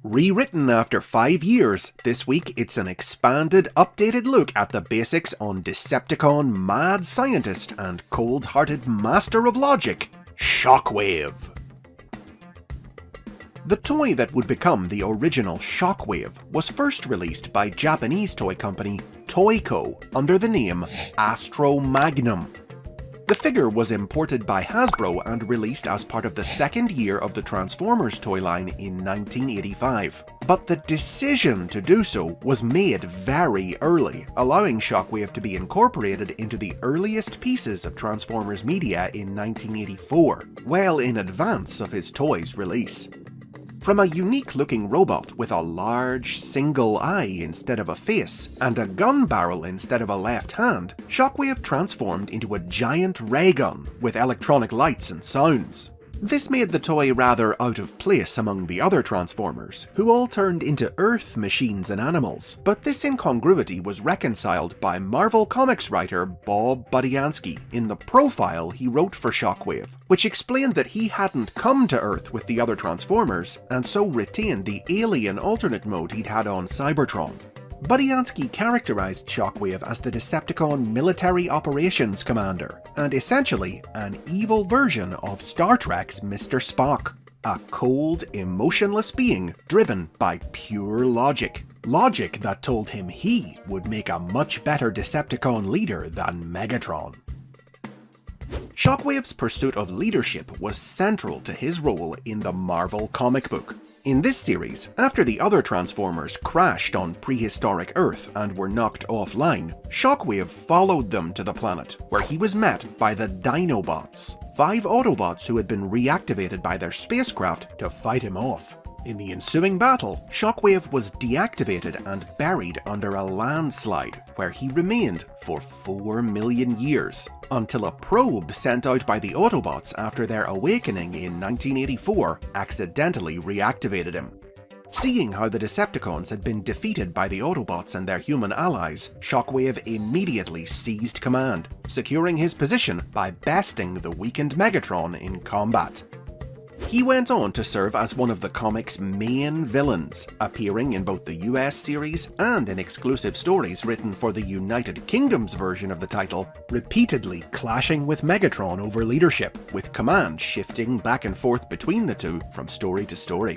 Rewritten after 5 years, this week it's an expanded, updated look at the basics on Decepticon mad scientist and cold-hearted master of logic, Shockwave. The toy that would become the original Shockwave was first released by Japanese toy company Toyco under the name Astro Magnum. The figure was imported by Hasbro and released as part of the second year of the Transformers toy line in 1985. But the decision to do so was made very early, allowing Shockwave to be incorporated into the earliest pieces of Transformers media in 1984, well in advance of his toy's release. From a unique-looking robot with a large single eye instead of a face, and a gun barrel instead of a left hand, Shockwave transformed into a giant ray gun with electronic lights and sounds. This made the toy rather out of place among the other Transformers, who all turned into Earth machines and animals, but this incongruity was reconciled by Marvel Comics writer Bob Budiansky in the profile he wrote for Shockwave, which explained that he hadn't come to Earth with the other Transformers, and so retained the alien alternate mode he'd had on Cybertron. Budiansky characterized Shockwave as the Decepticon Military Operations Commander, and essentially an evil version of Star Trek's Mr. Spock, a cold, emotionless being driven by pure logic. Logic that told him he would make a much better Decepticon leader than Megatron. Shockwave's pursuit of leadership was central to his role in the Marvel comic book. In this series, after the other Transformers crashed on prehistoric Earth and were knocked offline, Shockwave followed them to the planet, where he was met by the Dinobots, 5 Autobots who had been reactivated by their spacecraft to fight him off. In the ensuing battle, Shockwave was deactivated and buried under a landslide, where he remained for 4 million years, until a probe sent out by the Autobots after their awakening in 1984 accidentally reactivated him. Seeing how the Decepticons had been defeated by the Autobots and their human allies, Shockwave immediately seized command, securing his position by besting the weakened Megatron in combat. He went on to serve as one of the comic's main villains, appearing in both the US series and in exclusive stories written for the United Kingdom's version of the title, repeatedly clashing with Megatron over leadership, with command shifting back and forth between the two from story to story.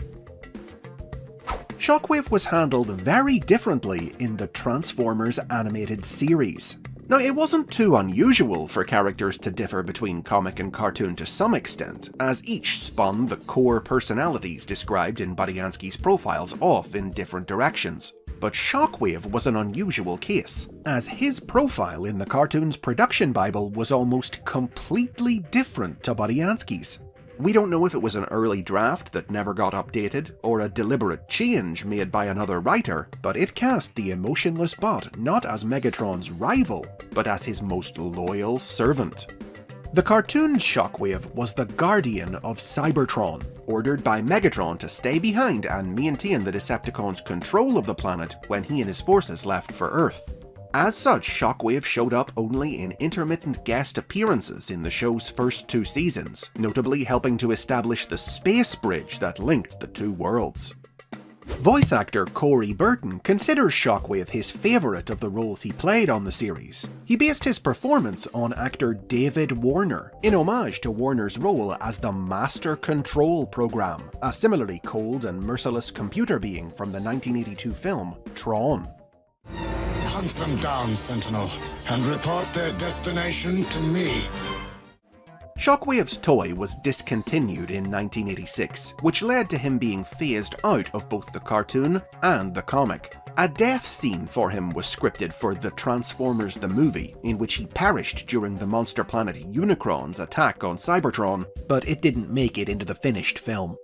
Shockwave was handled very differently in the Transformers animated series. Now, it wasn't too unusual for characters to differ between comic and cartoon to some extent, as each spun the core personalities described in Budiansky's profiles off in different directions. But Shockwave was an unusual case, as his profile in the cartoon's production bible was almost completely different to Budiansky's. We don't know if it was an early draft that never got updated, or a deliberate change made by another writer, but it cast the emotionless bot not as Megatron's rival, but as his most loyal servant. The cartoon's Shockwave was the guardian of Cybertron, ordered by Megatron to stay behind and maintain the Decepticons' control of the planet when he and his forces left for Earth. As such, Shockwave showed up only in intermittent guest appearances in the show's first 2 seasons, notably helping to establish the space bridge that linked the 2 worlds. Voice actor Corey Burton considers Shockwave his favourite of the roles he played on the series. He based his performance on actor David Warner, in homage to Warner's role as the Master Control Program, a similarly cold and merciless computer being from the 1982 film Tron. Hunt them down, Sentinel, and report their destination to me. Shockwave's toy was discontinued in 1986, which led to him being phased out of both the cartoon and the comic. A death scene for him was scripted for The Transformers the Movie, in which he perished during the monster planet Unicron's attack on Cybertron, but it didn't make it into the finished film.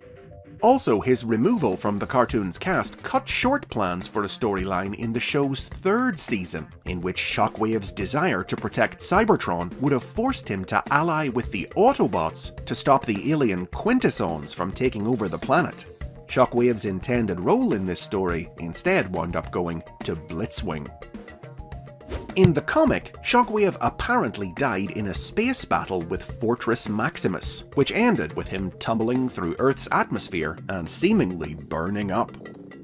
Also, his removal from the cartoon's cast cut short plans for a storyline in the show's 3rd season, in which Shockwave's desire to protect Cybertron would have forced him to ally with the Autobots to stop the alien Quintessons from taking over the planet. Shockwave's intended role in this story instead wound up going to Blitzwing. In the comic, Shockwave apparently died in a space battle with Fortress Maximus, which ended with him tumbling through Earth's atmosphere and seemingly burning up.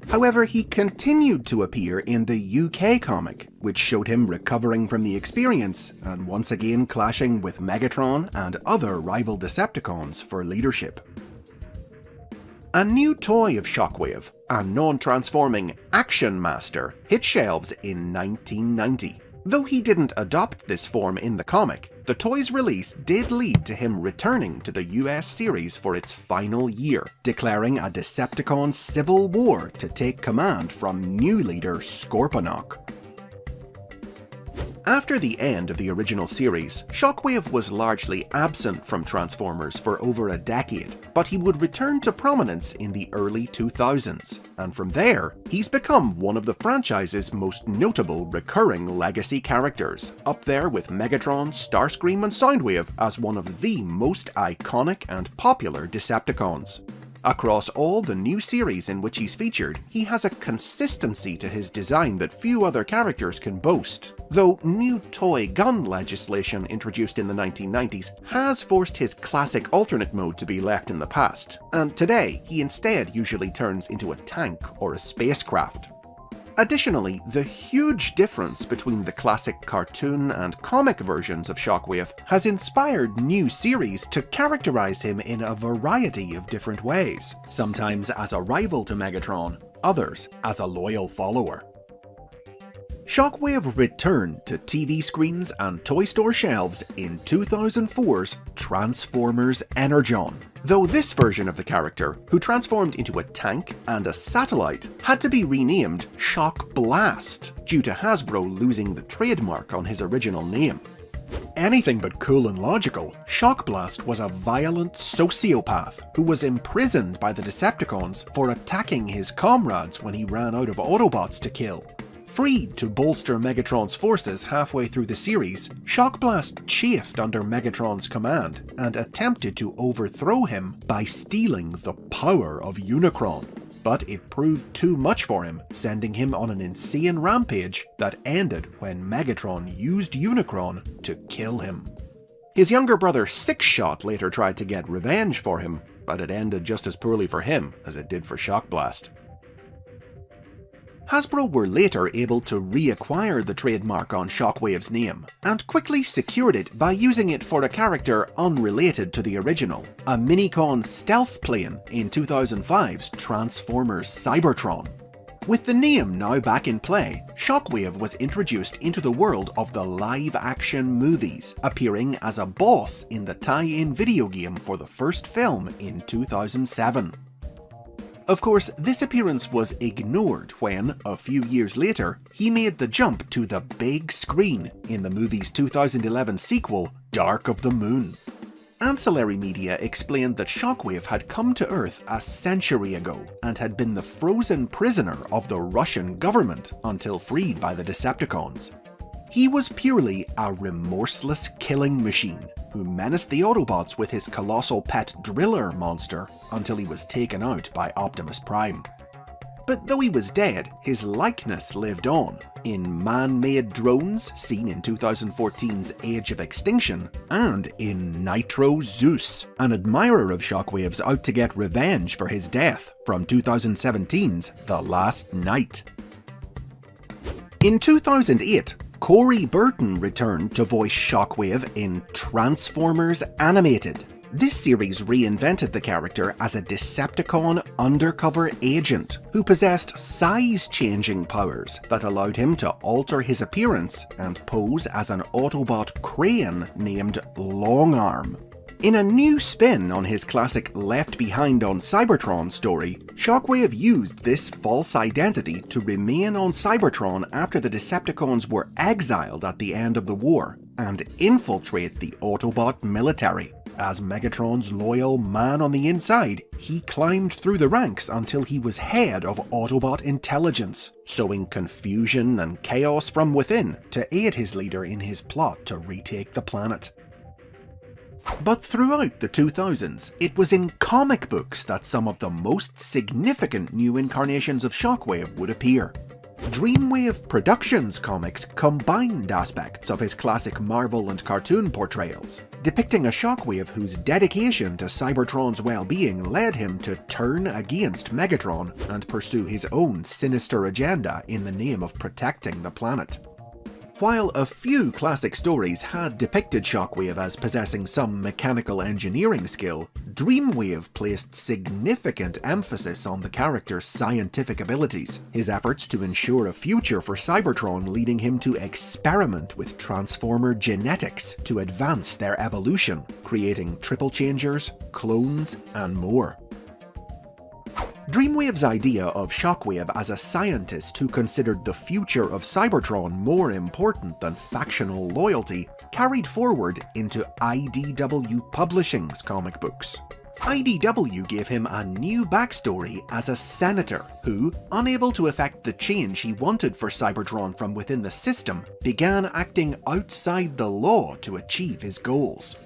However, he continued to appear in the UK comic, which showed him recovering from the experience and once again clashing with Megatron and other rival Decepticons for leadership. A new toy of Shockwave, a non-transforming Action Master, hit shelves in 1990. Though he didn't adopt this form in the comic, the toy's release did lead to him returning to the US series for its final year, declaring a Decepticon civil war to take command from new leader Scorponok. After the end of the original series, Shockwave was largely absent from Transformers for over a decade, but he would return to prominence in the early 2000s, and from there, he's become one of the franchise's most notable recurring legacy characters, up there with Megatron, Starscream and Soundwave as one of the most iconic and popular Decepticons. Across all the new series in which he's featured, he has a consistency to his design that few other characters can boast, though new toy gun legislation introduced in the 1990s has forced his classic alternate mode to be left in the past, and today he instead usually turns into a tank or a spacecraft. Additionally, the huge difference between the classic cartoon and comic versions of Shockwave has inspired new series to characterize him in a variety of different ways, sometimes as a rival to Megatron, others as a loyal follower. Shockwave returned to TV screens and toy store shelves in 2004's Transformers Energon, though this version of the character, who transformed into a tank and a satellite, had to be renamed Shock Blast due to Hasbro losing the trademark on his original name. Anything but cool and logical, Shock Blast was a violent sociopath who was imprisoned by the Decepticons for attacking his comrades when he ran out of Autobots to kill. Freed to bolster Megatron's forces halfway through the series, Shock Blast chafed under Megatron's command and attempted to overthrow him by stealing the power of Unicron. But it proved too much for him, sending him on an insane rampage that ended when Megatron used Unicron to kill him. His younger brother Sixshot later tried to get revenge for him, but it ended just as poorly for him as it did for Shock Blast. Hasbro were later able to reacquire the trademark on Shockwave's name, and quickly secured it by using it for a character unrelated to the original, a Minicon stealth plane in 2005's Transformers Cybertron. With the name now back in play, Shockwave was introduced into the world of the live-action movies, appearing as a boss in the tie-in video game for the first film in 2007. Of course, this appearance was ignored when, a few years later, he made the jump to the big screen in the movie's 2011 sequel, Dark of the Moon. Ancillary media explained that Shockwave had come to Earth a century ago and had been the frozen prisoner of the Russian government until freed by the Decepticons. He was purely a remorseless killing machine who menaced the Autobots with his colossal pet Driller monster until he was taken out by Optimus Prime. But though he was dead, his likeness lived on, in man-made drones seen in 2014's Age of Extinction, and in Nitro Zeus, an admirer of Shockwave's out to get revenge for his death from 2017's The Last Knight. In 2008, Corey Burton returned to voice Shockwave in Transformers Animated. This series reinvented the character as a Decepticon undercover agent who possessed size-changing powers that allowed him to alter his appearance and pose as an Autobot crane named Longarm. In a new spin on his classic Left Behind on Cybertron story, Shockwave used this false identity to remain on Cybertron after the Decepticons were exiled at the end of the war, and infiltrate the Autobot military. As Megatron's loyal man on the inside, he climbed through the ranks until he was head of Autobot intelligence, sowing confusion and chaos from within to aid his leader in his plot to retake the planet. But throughout the 2000s, it was in comic books that some of the most significant new incarnations of Shockwave would appear. Dreamwave Productions comics combined aspects of his classic Marvel and cartoon portrayals, depicting a Shockwave whose dedication to Cybertron's well-being led him to turn against Megatron and pursue his own sinister agenda in the name of protecting the planet. While a few classic stories had depicted Shockwave as possessing some mechanical engineering skill, Dreamwave placed significant emphasis on the character's scientific abilities, his efforts to ensure a future for Cybertron leading him to experiment with Transformer genetics to advance their evolution, creating triple changers, clones, and more. Dreamwave's idea of Shockwave as a scientist who considered the future of Cybertron more important than factional loyalty carried forward into IDW Publishing's comic books. IDW gave him a new backstory as a senator who, unable to effect the change he wanted for Cybertron from within the system, began acting outside the law to achieve his goals.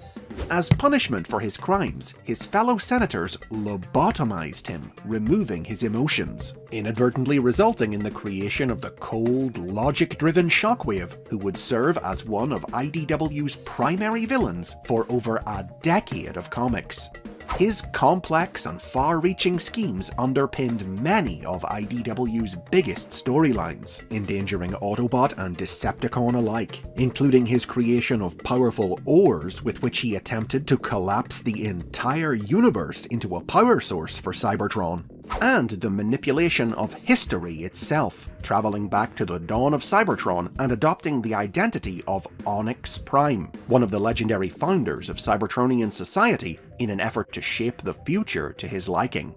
As punishment for his crimes, his fellow senators lobotomized him, removing his emotions, inadvertently resulting in the creation of the cold, logic-driven Shockwave, who would serve as one of IDW's primary villains for over a decade of comics. His complex and far-reaching schemes underpinned many of IDW's biggest storylines, endangering Autobot and Decepticon alike, including his creation of powerful ores with which he attempted to collapse the entire universe into a power source for Cybertron, and the manipulation of history itself, travelling back to the dawn of Cybertron and adopting the identity of Onyx Prime, one of the legendary founders of Cybertronian society, in an effort to shape the future to his liking.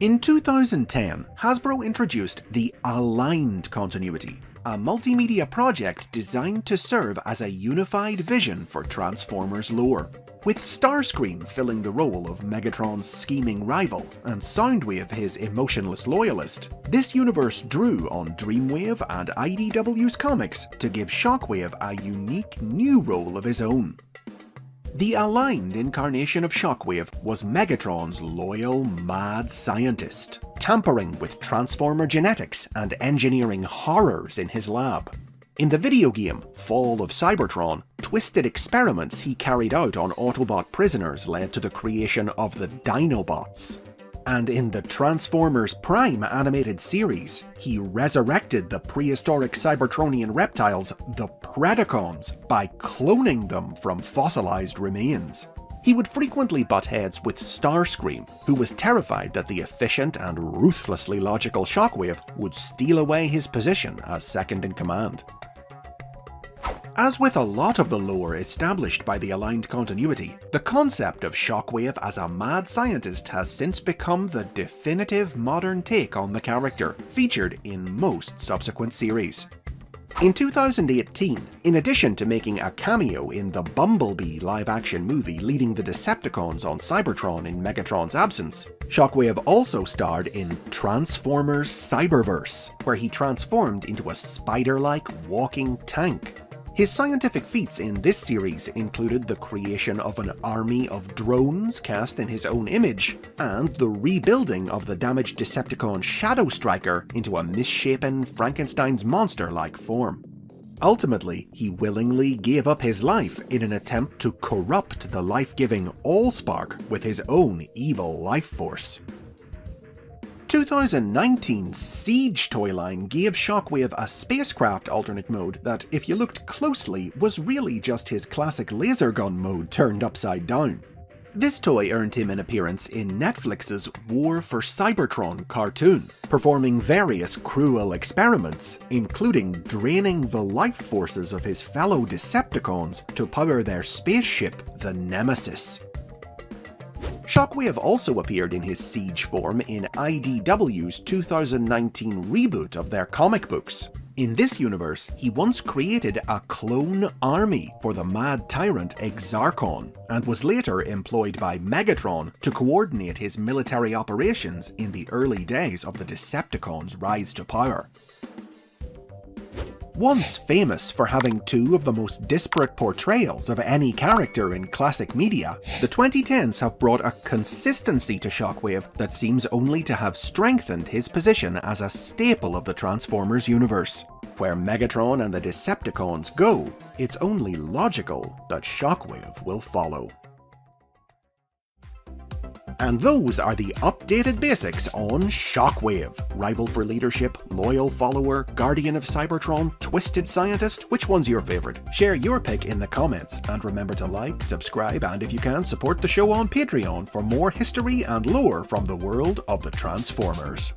In 2010, Hasbro introduced the Aligned Continuity, a multimedia project designed to serve as a unified vision for Transformers lore, with Starscream filling the role of Megatron's scheming rival and Soundwave his emotionless loyalist. This universe drew on Dreamwave and IDW's comics to give Shockwave a unique new role of his own. The aligned incarnation of Shockwave was Megatron's loyal, mad scientist, tampering with Transformer genetics and engineering horrors in his lab. In the video game Fall of Cybertron, twisted experiments he carried out on Autobot prisoners led to the creation of the Dinobots. And in the Transformers Prime animated series, he resurrected the prehistoric Cybertronian reptiles, the Predacons, by cloning them from fossilized remains. He would frequently butt heads with Starscream, who was terrified that the efficient and ruthlessly logical Shockwave would steal away his position as second in command. As with a lot of the lore established by the Aligned Continuity, the concept of Shockwave as a mad scientist has since become the definitive modern take on the character, featured in most subsequent series. In 2018, in addition to making a cameo in the Bumblebee live-action movie leading the Decepticons on Cybertron in Megatron's absence, Shockwave also starred in Transformers Cyberverse, where he transformed into a spider-like walking tank. His scientific feats in this series included the creation of an army of drones cast in his own image, and the rebuilding of the damaged Decepticon Shadow Striker into a misshapen Frankenstein's monster-like form. Ultimately, he willingly gave up his life in an attempt to corrupt the life-giving Allspark with his own evil life force. 2019's Siege toy line gave Shockwave a spacecraft alternate mode that, if you looked closely, was really just his classic laser gun mode turned upside down. This toy earned him an appearance in Netflix's War for Cybertron cartoon, performing various cruel experiments, including draining the life forces of his fellow Decepticons to power their spaceship, the Nemesis. Shockwave also appeared in his Siege form in IDW's 2019 reboot of their comic books. In this universe, he once created a clone army for the mad tyrant Exarchon, and was later employed by Megatron to coordinate his military operations in the early days of the Decepticons' rise to power. Once famous for having two of the most disparate portrayals of any character in classic media, the 2010s have brought a consistency to Shockwave that seems only to have strengthened his position as a staple of the Transformers universe. Where Megatron and the Decepticons go, it's only logical that Shockwave will follow. And those are the updated basics on Shockwave. Rival for leadership, loyal follower, guardian of Cybertron, twisted scientist, which one's your favourite? Share your pick in the comments, and remember to like, subscribe, and if you can, support the show on Patreon for more history and lore from the world of the Transformers.